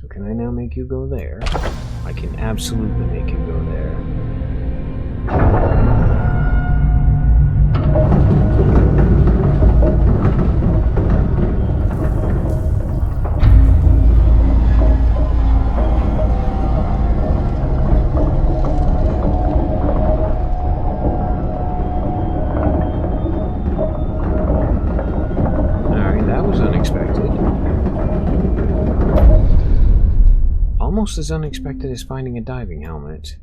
So can I now make you go there? I can absolutely make you go there. Almost as unexpected as finding a diving helmet.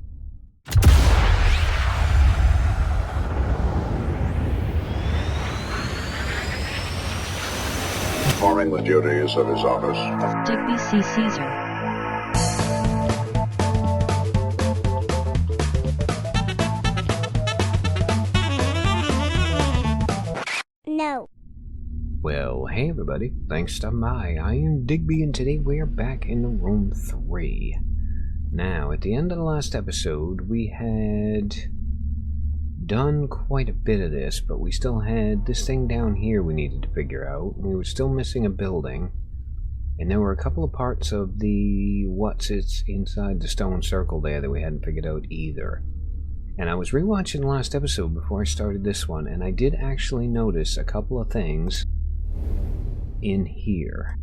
Performing the duties of his office. Digby C. Caesar. No. Well, hey everybody, thanks for stopping by. I am Digby, and today we're back in the room 3. Now, at the end of the last episode, we had done quite a bit of this, but we still had this thing down here we needed to figure out. We were still missing a building, and there were a couple of parts of the what's-its inside the stone circle there that we hadn't figured out either. And I was rewatching the last episode before I started this one, and I did actually notice a couple of things in here.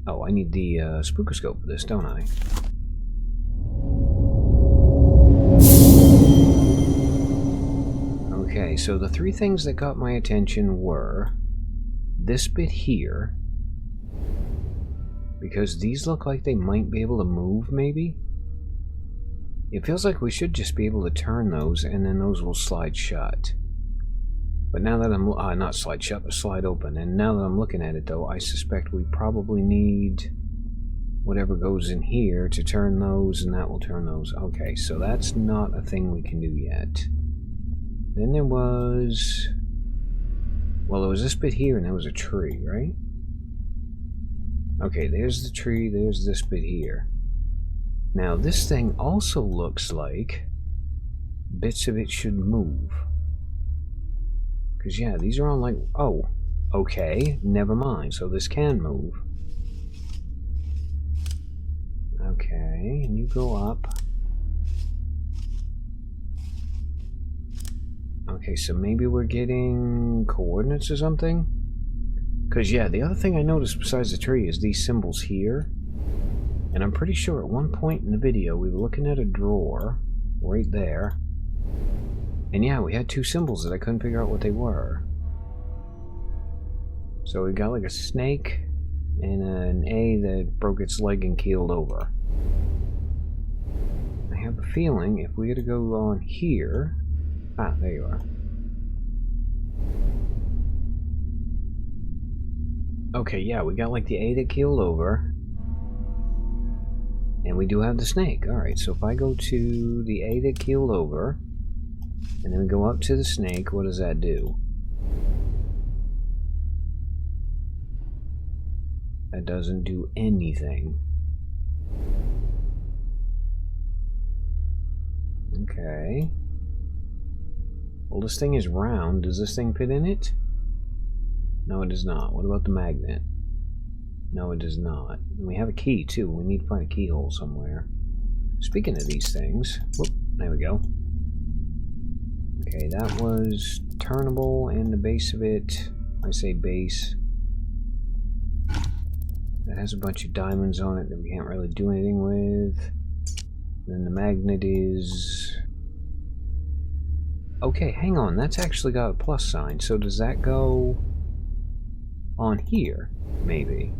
Oh, I need the spookoscope for this, don't I? Okay, so the 3 things that got my attention were this bit here, because these look like they might be able to move, maybe? It feels like we should just be able to turn those, and then those will slide shut. But now that I'm... not slide shut, but slide open. And now that I'm looking at it, though, I suspect we probably need whatever goes in here to turn those, and that will turn those. Okay, so that's not a thing we can do yet. Then there was... well, there was this bit here, and there was a tree, right? Okay, there's the tree, there's this bit here. Now, this thing also looks like bits of it should move. Because, yeah, these are all like... oh, okay, never mind. So this can move. Okay, and you go up. Okay, so maybe we're getting coordinates or something? Because, yeah, the other thing I noticed besides the tree is these symbols here. And I'm pretty sure at one point in the video we were looking at a drawer right there. And yeah, we had 2 symbols that I couldn't figure out what they were. So we got like a snake and an A that broke its leg and keeled over. I have a feeling if we had to go on here... ah, there you are. Okay, yeah, we got like the A that keeled over. And we do have the snake. Alright, so if I go to the A that keeled over, and then we go up to the snake, what does that do? That doesn't do anything. Okay. Well, this thing is round. Does this thing fit in it? No, it does not. What about the magnet? No, it does not. And we have a key, too. We need to find a keyhole somewhere. Speaking of these things... whoop, there we go. Okay, that was turnable, and the base of it... I say base... that has a bunch of diamonds on it that we can't really do anything with. Then the magnet is... okay, hang on. That's actually got a plus sign. So does that go... on here? Maybe.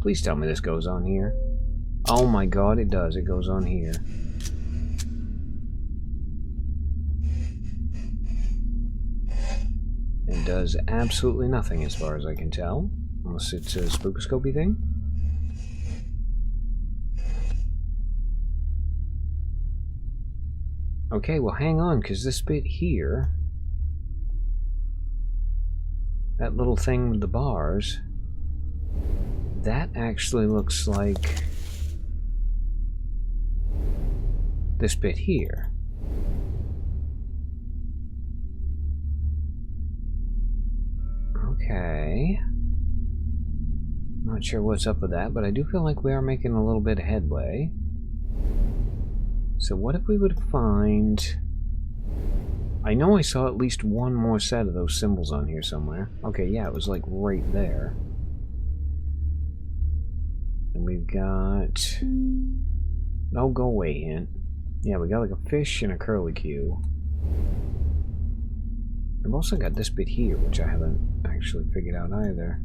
Please tell me this goes on here. Oh my god, it does. It goes on here. It does absolutely nothing as far as I can tell. Unless it's a spookoscopy thing. Okay, well hang on, because this bit here... that little thing with the bars... that actually looks like... this bit here. Okay. Not sure what's up with that, but I do feel like we are making a little bit of headway. So what if we would find... I know I saw at least one more set of those symbols on here somewhere. Okay, yeah, it was like right there. And we've got... No, go away, hint. Yeah, we got like a fish and a curlicue. I've also got this bit here, which I haven't actually figured out either.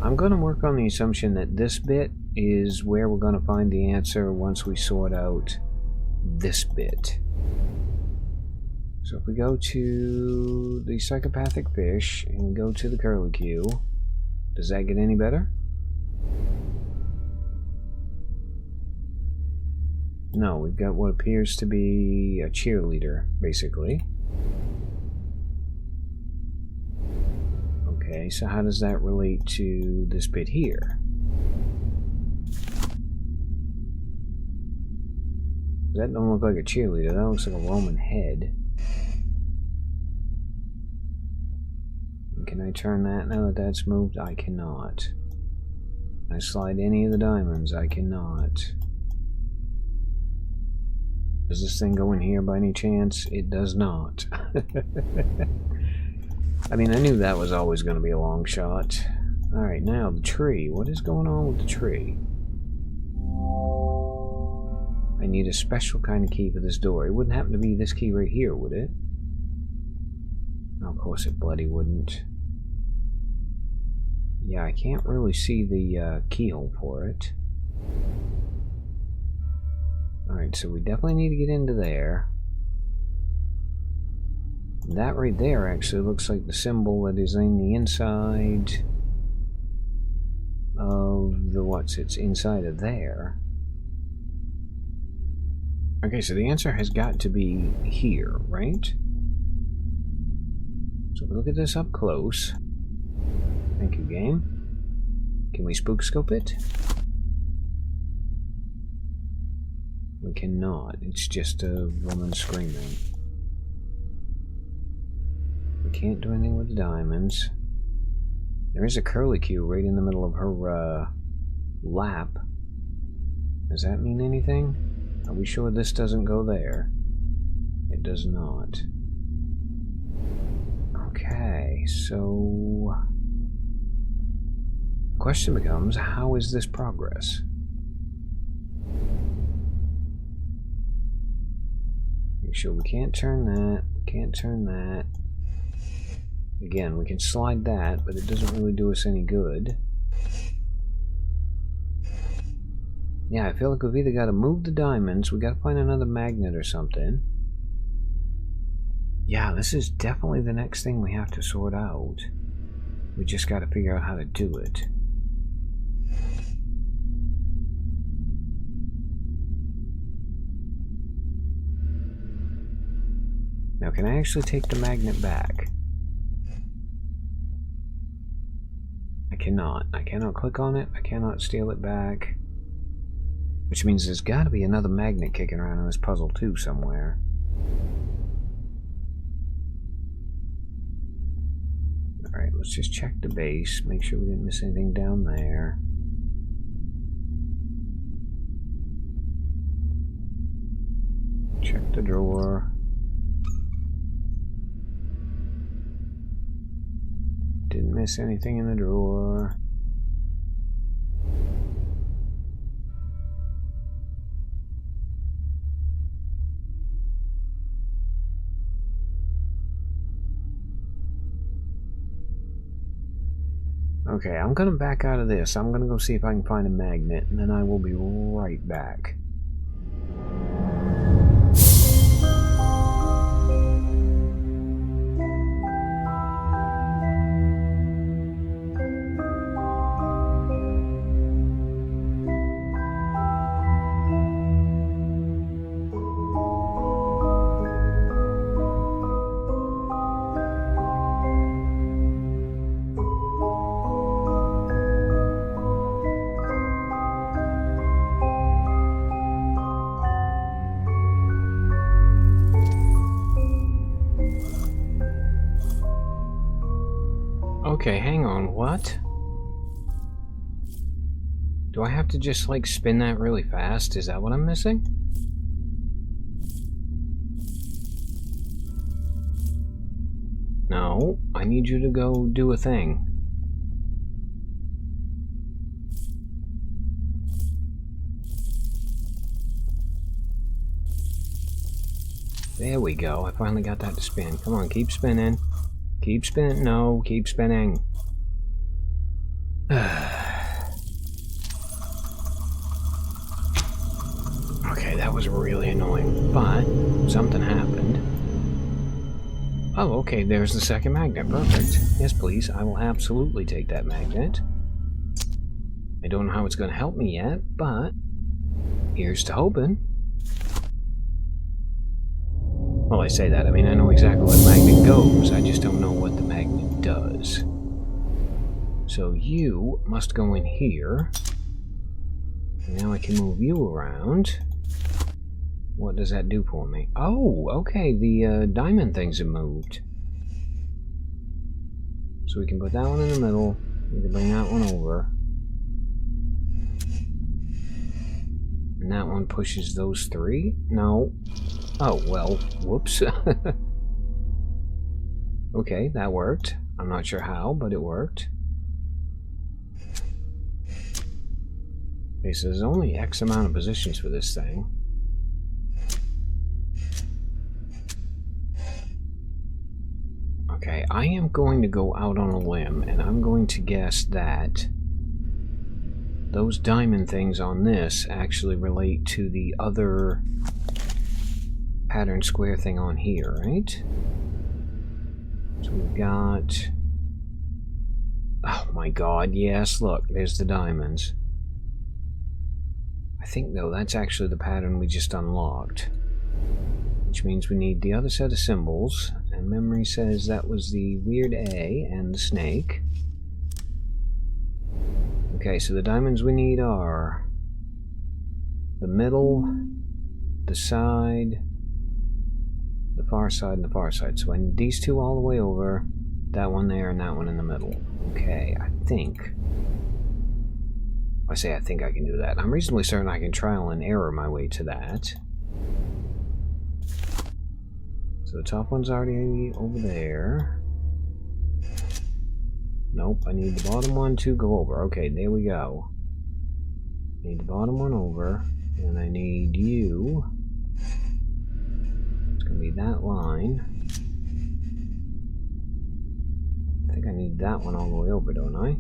I'm going to work on the assumption that this bit is where we're going to find the answer once we sort out this bit. So if we go to the psychopathic fish and go to the curlicue, does that get any better? No, we've got what appears to be a cheerleader, basically. Okay, so how does that relate to this bit here? That don't look like a cheerleader, that looks like a Roman head. Can I turn that now that that's moved? I cannot. Can I slide any of the diamonds? I cannot. Does this thing go in here by any chance? It does not. I mean, I knew that was always going to be a long shot. Alright, now the tree. What is going on with the tree? I need a special kind of key for this door. It wouldn't happen to be this key right here, would it? No, of course it bloody wouldn't. Yeah, I can't really see the keyhole for it. Alright, so we definitely need to get into there. That right there actually looks like the symbol that is in the inside of the it's inside of there. Okay, so the answer has got to be here, right? So if we look at this up close. Thank you, game. Can we spook scope it? We cannot. It's just a woman screaming. We can't do anything with the diamonds. There is a curlicue right in the middle of her lap. Does that mean anything? Are we sure this doesn't go there? It does not. Okay, so... the question becomes, how is this progress? Make sure we can't turn that, can't turn that. Again, we can slide that, but it doesn't really do us any good. Yeah, I feel like we've either got to move the diamonds, we got to find another magnet or something. Yeah, this is definitely the next thing we have to sort out. We just got to figure out how to do it. Now, can I actually take the magnet back? I cannot. I cannot click on it. I cannot steal it back. Which means there's got to be another magnet kicking around in this puzzle too somewhere. Alright, let's just check the base. Make sure we didn't miss anything down there. Check the drawer. Didn't miss anything in the drawer. Okay, I'm gonna back out of this. I'm gonna go see if I can find a magnet, and then I will be right back. Okay, hang on, what? Do I have to just, like, spin that really fast? Is that what I'm missing? No, I need you to go do a thing. There we go, I finally got that to spin. Come on, keep spinning. Keep spinning. No, keep spinning. Okay, that was really annoying, but something happened. Oh, okay, there's the second magnet. Perfect. Yes, please. I will absolutely take that magnet. I don't know how it's going to help me yet, but here's to hoping. Well, I say that. I mean, I know exactly where the magnet goes. I just don't know what the magnet does. So you must go in here. Now I can move you around. What does that do for me? Oh, okay, the diamond things have moved. So we can put that one in the middle. We can bring that one over. And that one pushes those three? No. Oh, well, whoops. Okay, that worked. I'm not sure how, but it worked. Okay, so there's only X amount of positions for this thing. Okay, I am going to go out on a limb, and I'm going to guess that those diamond things on this actually relate to the other pattern square thing on here, right? So we've got... Oh my god, yes, look, there's the diamonds. I think, though, that's actually the pattern we just unlocked. Which means we need the other set of symbols, and memory says that was the weird A and the snake. Okay, so the diamonds we need are the middle, the side, the far side, and the far side. So I need these two all the way over, that one there, and that one in the middle. Okay, I think... I say I think I can do that. I'm reasonably certain I can trial and error my way to that. So the top one's already over there. Nope, I need the bottom one to go over. Okay, there we go. Need the bottom one over, and I need you. It's gonna be that line. I think I need that one all the way over, don't I?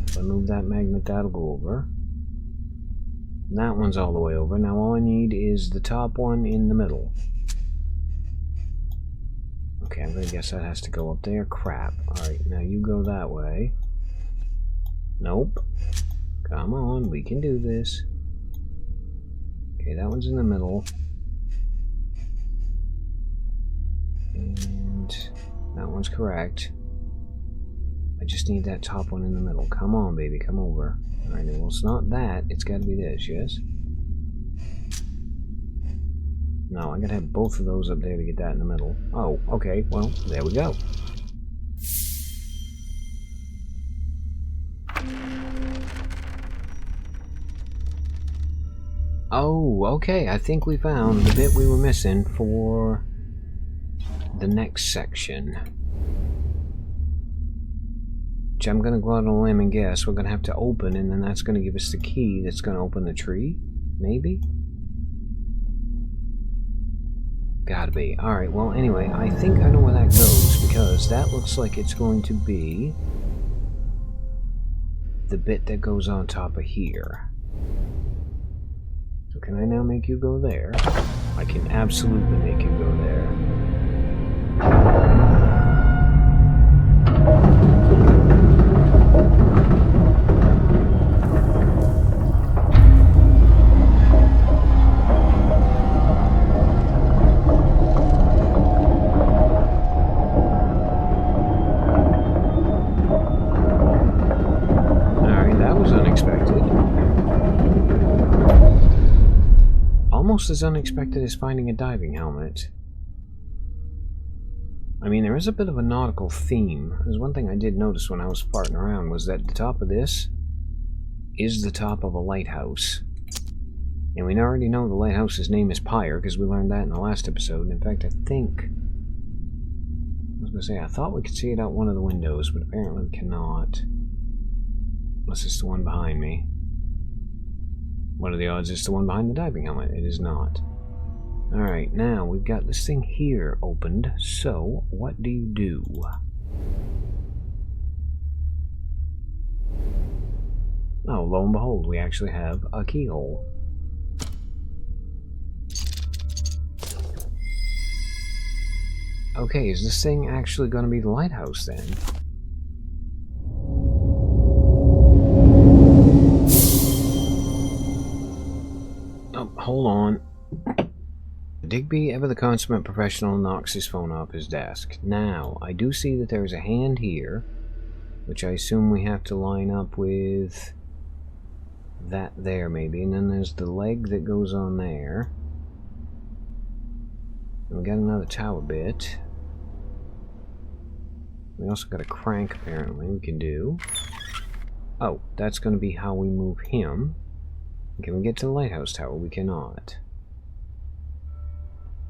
If I move that magnet, that'll go over. And that one's all the way over. Now all I need is the top one in the middle. Okay, I'm gonna guess that has to go up there. Crap. Alright, now you go that way. Nope. Come on, we can do this. Okay, that one's in the middle. And that one's correct. I just need that top one in the middle. Come on, baby, come over. Alright, well, it's not that. It's got to be this, yes? No, I gotta have both of those up there to get that in the middle. Oh, okay, well, there we go. Oh, okay, I think we found the bit we were missing for the next section. Which I'm gonna go out on a limb and guess we're gonna have to open, and then that's gonna give us the key that's gonna open the tree? Maybe? Gotta be. Alright, well, anyway, I think I know where that goes, because that looks like it's going to be the bit that goes on top of here. So can I now make you go there? I can absolutely make you go there. Almost as unexpected as finding a diving helmet. I mean, there is a bit of a nautical theme. There's one thing I did notice when I was farting around was that the top of this is the top of a lighthouse. And we already know the lighthouse's name is Pyre, because we learned that in the last episode. In fact, I think... I was going to say, I thought we could see it out one of the windows, but apparently we cannot. Unless it's the one behind me. What are the odds it's the one behind the diving helmet? It is not. Alright, now we've got this thing here opened, so what do you do? Oh, lo and behold, we actually have a keyhole. Okay, is this thing actually going to be the lighthouse then? Oh, hold on. Digby, ever the consummate professional, knocks his phone off his desk. Now, I do see that there's a hand here, which I assume we have to line up with that there, maybe. And then there's the leg that goes on there. And we got another tower bit. We also got a crank, apparently, we can do. Oh, that's going to be how we move him. Can we get to the lighthouse tower? We cannot.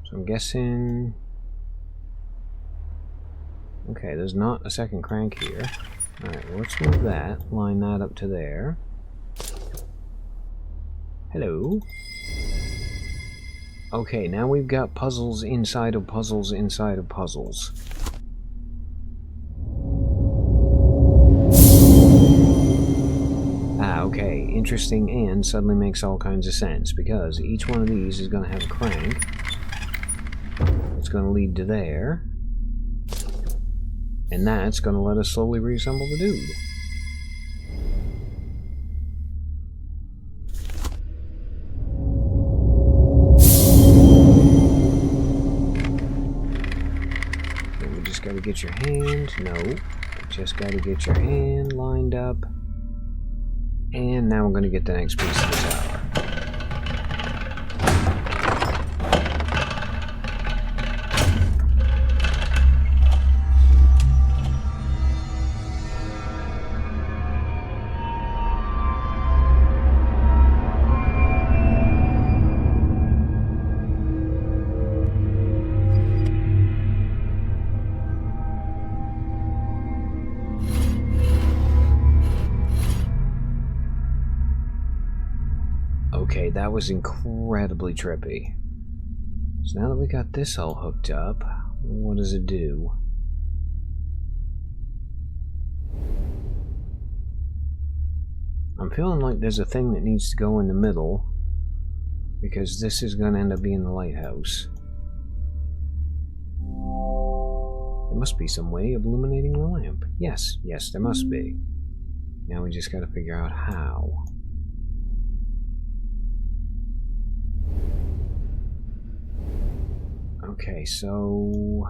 So I'm guessing... Okay, there's not a second crank here. Alright, well, let's move that. Line that up to there. Hello. Okay, now we've got puzzles inside of puzzles inside of puzzles. Ah, okay. Interesting, and suddenly makes all kinds of sense, because each one of these is going to have a crank. It's going to lead to there. And that's going to let us slowly reassemble the dude. And we just got to get your hand. No. Just got to get your hand lined up. And now we're going to get the next piece of the tower. Okay, that was incredibly trippy. So now that we got this all hooked up, what does it do? I'm feeling like there's a thing that needs to go in the middle, because this is going to end up being the lighthouse. There must be some way of illuminating the lamp. Yes, yes, there must be. Now we just got to figure out how. Okay, so...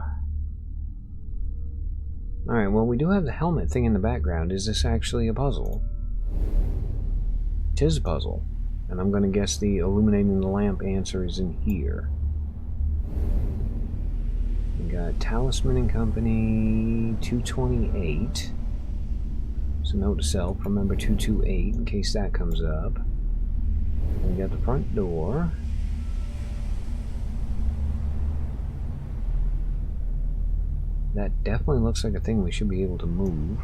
Alright, well, we do have the helmet thing in the background. Is this actually a puzzle? It is a puzzle. And I'm going to guess the illuminating the lamp answer is in here. We got Talisman and Company 228. So note to self, remember 228 in case that comes up. And we got the front door. That definitely looks like a thing we should be able to move.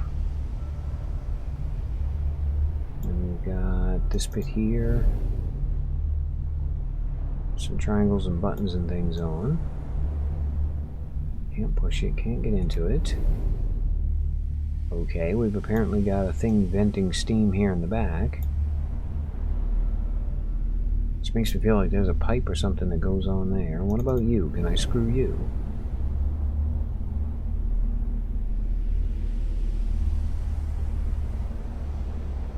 And we've got this bit here. Some triangles and buttons and things on. Can't push it, can't get into it. Okay, we've apparently got a thing venting steam here in the back. This makes me feel like there's a pipe or something that goes on there. What about you? Can I screw you?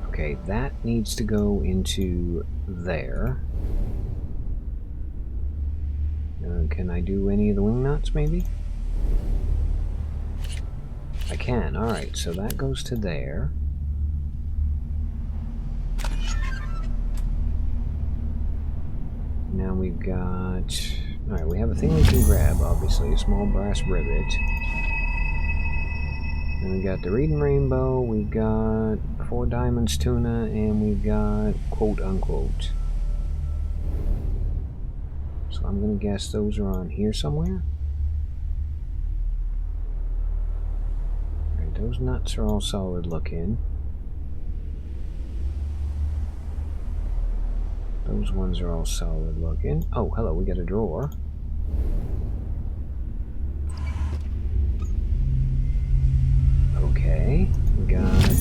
Okay, that needs to go into there. Can I do any of the wing nuts, maybe? I can, alright, so that goes to there. Now we've got Alright, we have a thing we can grab, obviously. A small brass rivet. And we got the Reading Rainbow, we've got 4 diamonds tuna, and we've got quote unquote. So I'm gonna guess those are on here somewhere. Alright, those nuts are all solid looking. Those ones are all solid looking. Oh, hello, we got a drawer. Okay, we got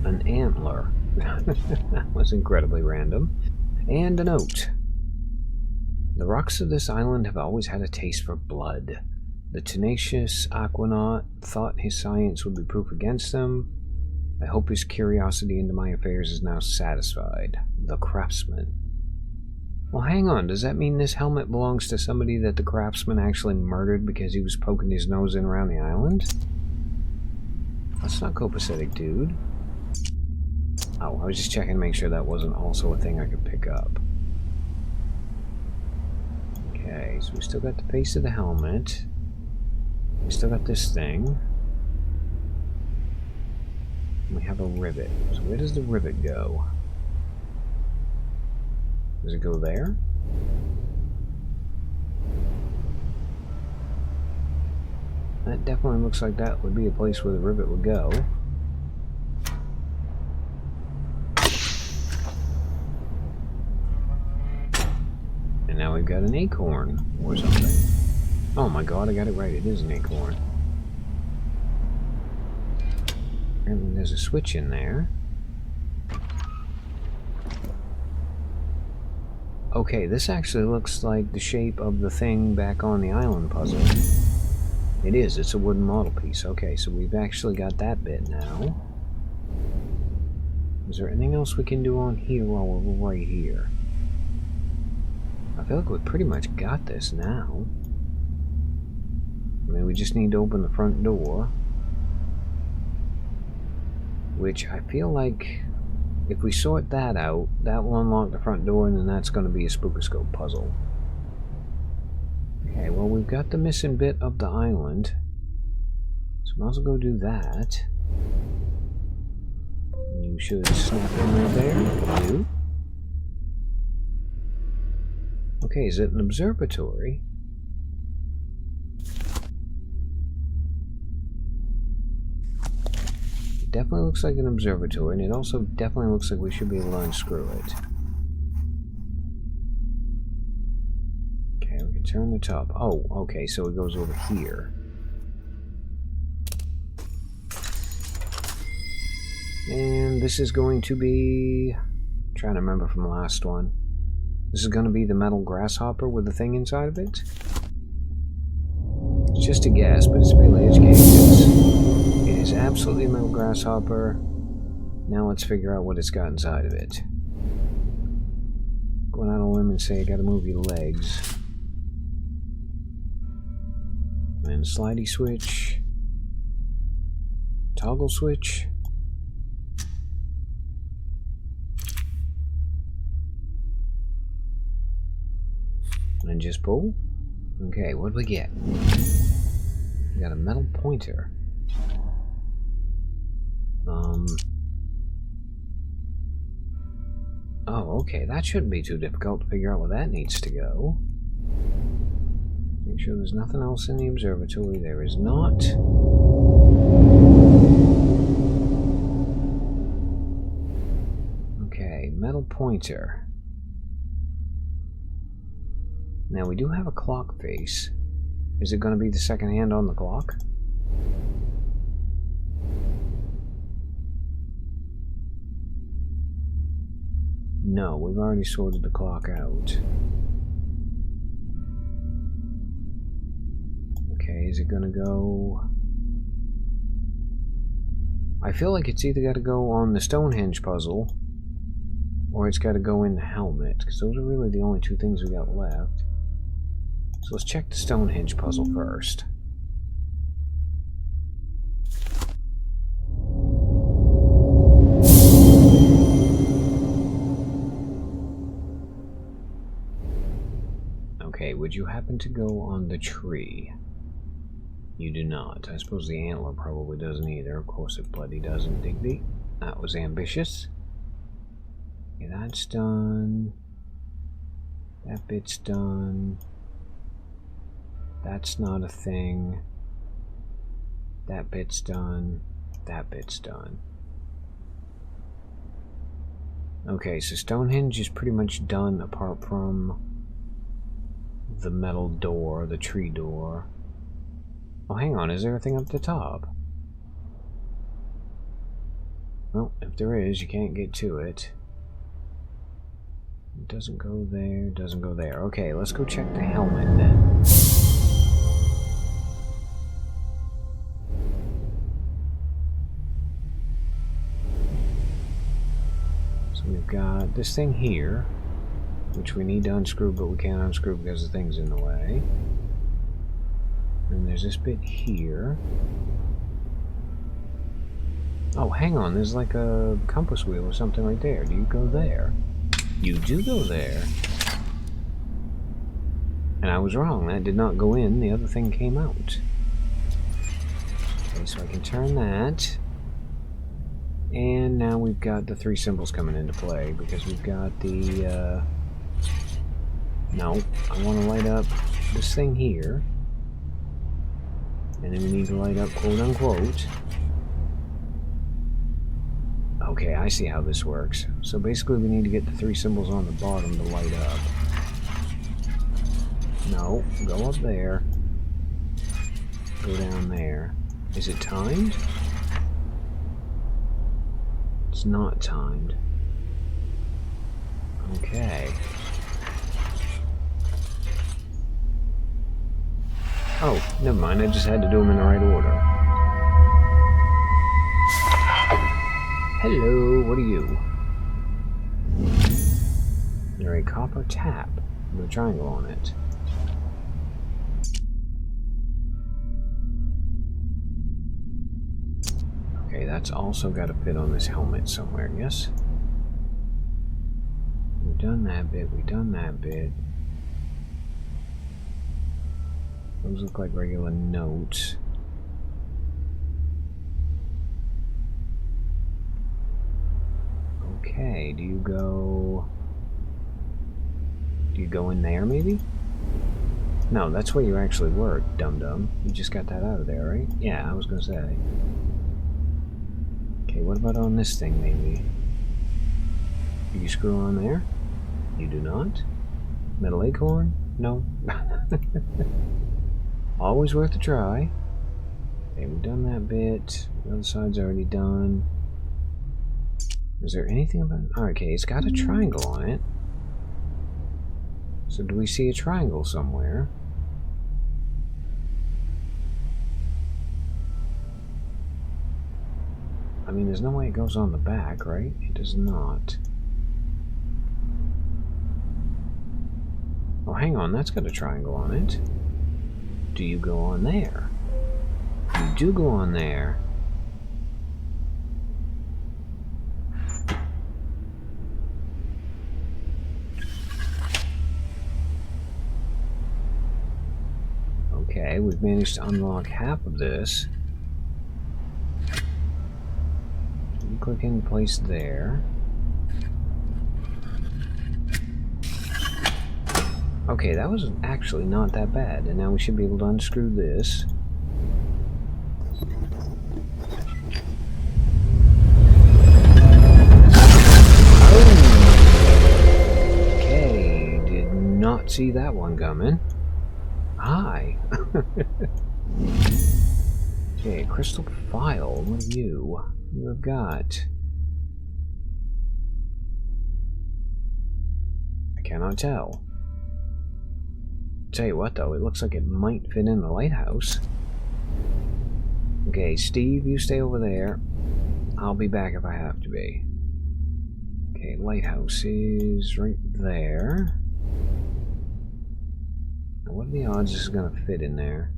an antler. That was incredibly random. And a note. The rocks of this island have always had a taste for blood. The tenacious Aquanaut thought his science would be proof against them. I hope his curiosity into my affairs is now satisfied. The Craftsman. Well, hang on. Does that mean this helmet belongs to somebody that the Craftsman actually murdered because he was poking his nose in around the island? That's not copacetic, dude. Oh, I was just checking to make sure that wasn't also a thing I could pick up. Okay, so we still got the face of the helmet. We still got this thing. We have a rivet. So where does the rivet go? Does it go there? That definitely looks like that would be a place where the rivet would go. And now we've got an acorn or something. Oh my god, I got it right. It is an acorn. And there's a switch in there. Okay, this actually looks like the shape of the thing back on the island puzzle. It is, it's a wooden model piece. Okay, so we've actually got that bit now. Is there anything else we can do on here while we're right here? I feel like we pretty much got this now. I mean, we just need to open the front door. Which I feel like if we sort that out, that will unlock the front door, and then that's going to be a spookoscope puzzle. Okay, well, we've got the missing bit of the island. So might as well go do that. You should snap in right there. You. Okay, is it an observatory? It definitely looks like an observatory, and it also definitely looks like we should be able to unscrew it. Okay, we can turn the top. Oh, okay, so it goes over here. And this is going to be... I'm trying to remember from the last one. This is going to be the metal grasshopper with the thing inside of it? It's just a guess, but it's fairly educated. It is absolutely a metal grasshopper. Now let's figure out what it's got inside of it. Going out on a limb and say I gotta move your legs. And slidey switch. Toggle switch. And just pull. Okay, what do we get? We got a metal pointer. Oh, okay, that shouldn't be too difficult to figure out where that needs to go. Make sure there's nothing else in the observatory. There is not. Okay, metal pointer. Now we do have a clock face. Is it going to be the second hand on the clock? No, we've already sorted the clock out. Okay, is it going to go... I feel like it's either got to go on the Stonehenge puzzle, or it's got to go in the helmet, because those are really the only two things we got left. So let's check the Stonehenge puzzle first. Okay, we're would you happen to go on the tree? You do not. I suppose the antler probably doesn't either. Of course it bloody doesn't, Digby. That was ambitious. Okay, that's done. That bit's done. That's not a thing. That bit's done. That bit's done. Okay, so Stonehenge is pretty much done apart from the metal door, the tree door. Oh, hang on, is there a thing up the top? Well, if there is, you can't get to it. It doesn't go there, doesn't go there. Okay, let's go check the helmet then. So we've got this thing here, which we need to unscrew, but we can't unscrew because the thing's in the way. And there's this bit here. Oh, hang on, there's like a compass wheel or something right there. Do you go there? You do go there. And I was wrong, that did not go in, the other thing came out. Okay, so I can turn that. And now we've got the three symbols coming into play, because we've got the, no, I want to light up this thing here. And then we need to light up quote-unquote. Okay, I see how this works. So basically we need to get the three symbols on the bottom to light up. No, go up there. Go down there. Is it timed? It's not timed. Okay. Oh, never mind, I just had to do them in the right order. Hello, what are you? You're a copper tap with a triangle on it. Okay, that's also got to fit on this helmet somewhere, yes? We've done that bit, we've done that bit. Those look like regular notes. Okay, do you go in there maybe? No, that's where you actually work, dum-dum. You just got that out of there, right? Yeah, I was gonna say. Okay, what about on this thing maybe? Do you screw on there? You do not? Metal acorn? No. Always worth a try. Okay, we've done that bit. The other side's already done. Is there anything about... Okay, it's got a triangle on it. So do we see a triangle somewhere? I mean, there's no way it goes on the back, right? It does not. Oh, hang on, that's got a triangle on it. Do you go on there? You do go on there. Okay, we've managed to unlock half of this. You click in place there. Okay, that was actually not that bad, and now we should be able to unscrew this. Okay, did not see that one coming. Hi. Okay, crystal file. What are you? You have got... I cannot tell. Tell you what though, it looks like it might fit in the lighthouse. Okay, Steve, you stay over there. I'll be back if I have to be. Okay, lighthouse is right there. Now, what are the odds this is going to fit in there?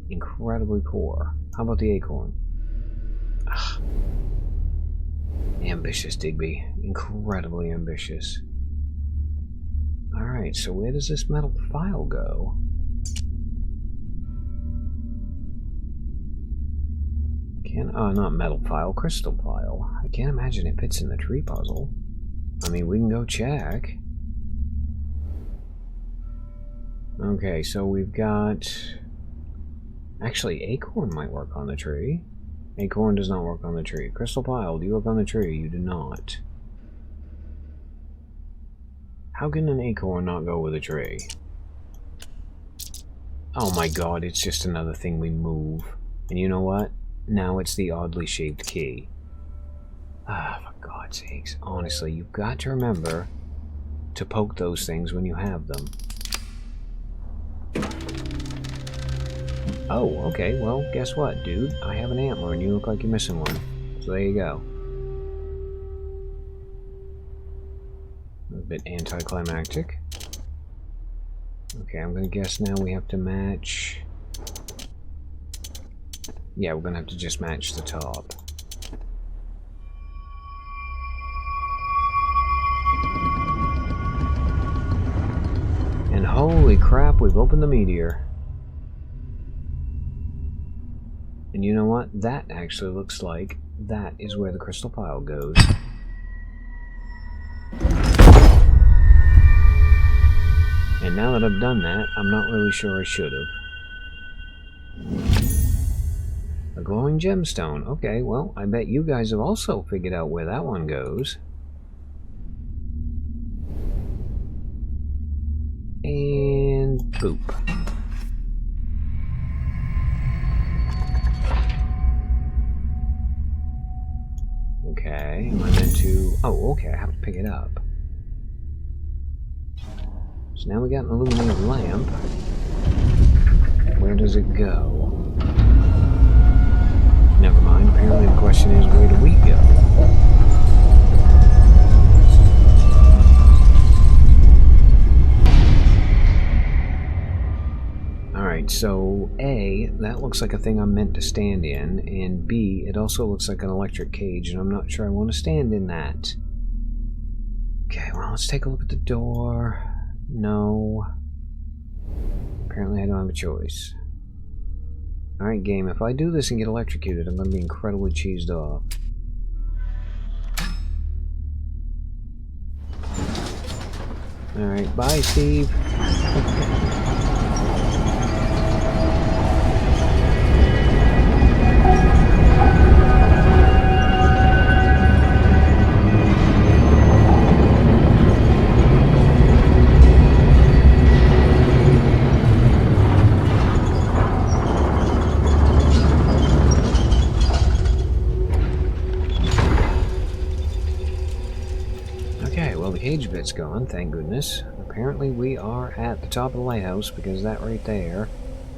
Incredibly poor. How about the acorn? Ugh. Ambitious, Digby. Incredibly ambitious. Alright, so where does this metal file go? Not metal file, crystal file. I can't imagine it fits in the tree puzzle. I mean, we can go check. Okay, so we've got... Actually, acorn might work on the tree. Acorn does not work on the tree. Crystal pile, do you work on the tree? You do not. How can an acorn not go with a tree? Oh my god, it's just another thing we move. And you know what? Now it's the oddly shaped key. Ah, for God's sakes. Honestly, you've got to remember to poke those things when you have them. Oh, okay, well, guess what, dude? I have an antler and you look like you're missing one. So there you go. A bit anticlimactic. Okay, I'm gonna guess now we have to match... Yeah, we're gonna have to just match the top. And holy crap, we've opened the meteor. And you know what? That actually looks like that is where the crystal pile goes. And now that I've done that, I'm not really sure I should have. A glowing gemstone. Okay, well, I bet you guys have also figured out where that one goes. And boop. Okay, am I meant to... Oh, okay, I have to pick it up. So now we got an illuminated lamp. Where does it go? Never mind, apparently the question is, where do we go? Alright, so A, that looks like a thing I'm meant to stand in, and B, it also looks like an electric cage, and I'm not sure I want to stand in that. Okay, well, let's take a look at the door. No. Apparently I don't have a choice. Alright, game, if I do this and get electrocuted, I'm going to be incredibly cheesed off. Alright, bye, Steve. Cage bit's gone, thank goodness. Apparently we are at the top of the lighthouse because that right there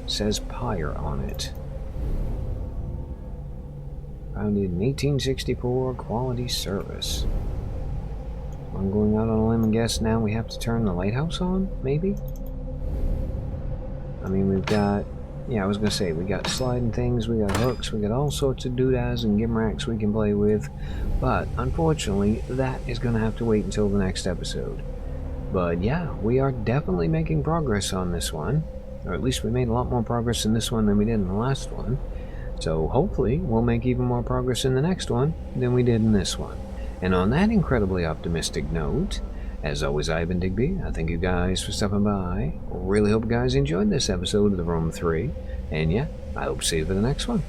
says Pyre on it. Founded in 1864, quality service. I'm going out on a limb and guess now we have to turn the lighthouse on, maybe? I mean, we've got... Yeah, I was gonna say, we got sliding things, we got hooks, we got all sorts of doodads and gimracks we can play with, but unfortunately, that is gonna have to wait until the next episode. But yeah, we are definitely making progress on this one, or at least we made a lot more progress in this one than we did in the last one, so hopefully we'll make even more progress in the next one than we did in this one. And on that incredibly optimistic note, as always, I've been Digby. I thank you guys for stopping by. Really hope you guys enjoyed this episode of The Room 3. And yeah, I hope to see you for the next one.